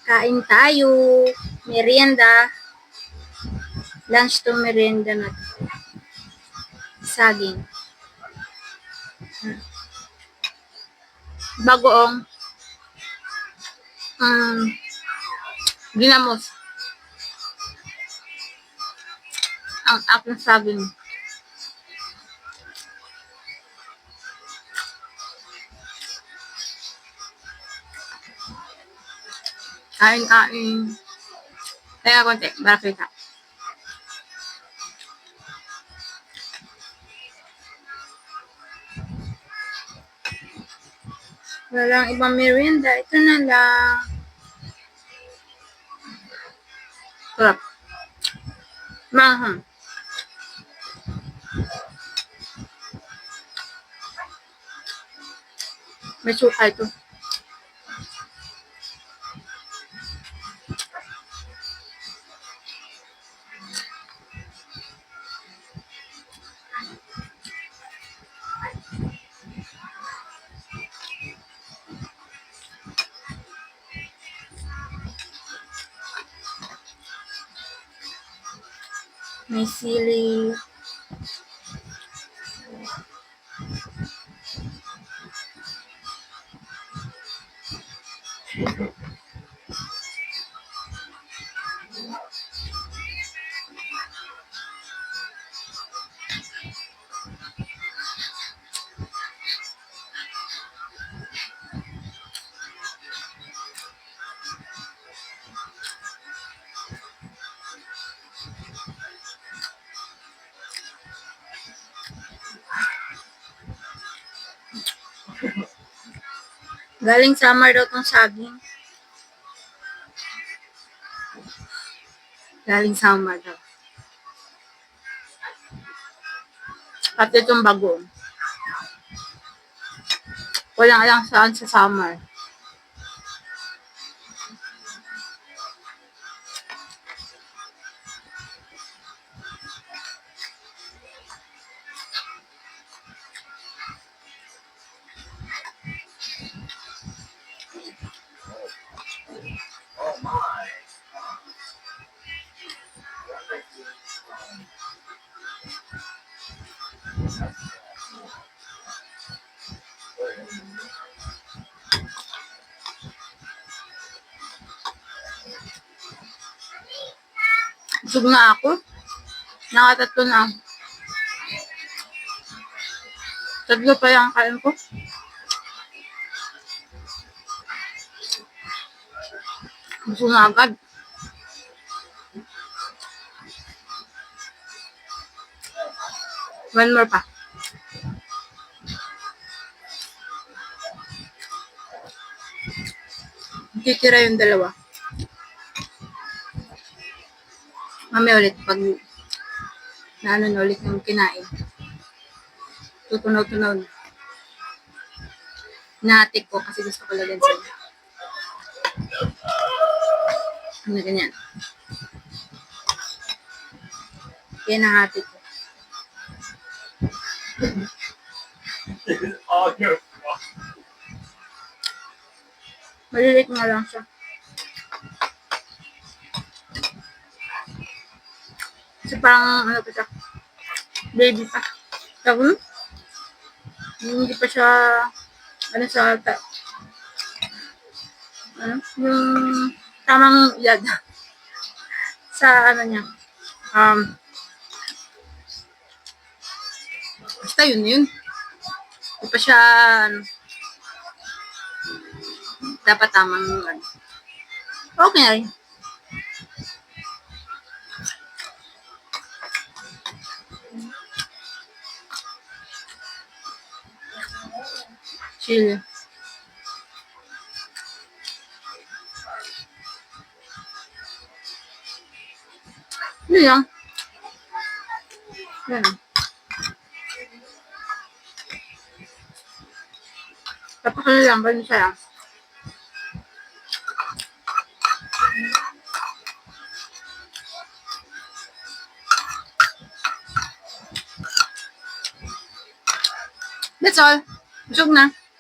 Kain tayo. Merienda. Lunch to merienda na to. Saging. Bagoong ginamos. Ang aking saging. Kain. Kaya konti, para kita. Walang ibang merienda. Ito na lang. Sarap. Mahal. May suka ito. May sili. Galing summer daw tong saging. Galing summer daw. Pati itong bago. Walang alam saan sa summer. Busog na ako. Nakatatlo na. Tatlo pa yung kain ko. Busog na agad. One more pa. Titira yung dalawa. Mamaya ulit pag na ulit yung kinain. Tutunaw-tunaw na. Natik ko kasi gusto ko lagyan sila. Ano ganyan. Kaya nahatik ko. Malilit nga lang siya. Kasi parang ano pa siya. Baby pa. Tapos, hindi pa siya ano sa yung tamang edad sa ano niya. Basta yun. Hindi pa siya dapat tamang ano. Okay na rin. Chill. Yun lang. Yan. Tapos lang ba niya siya? That's all. Busog na.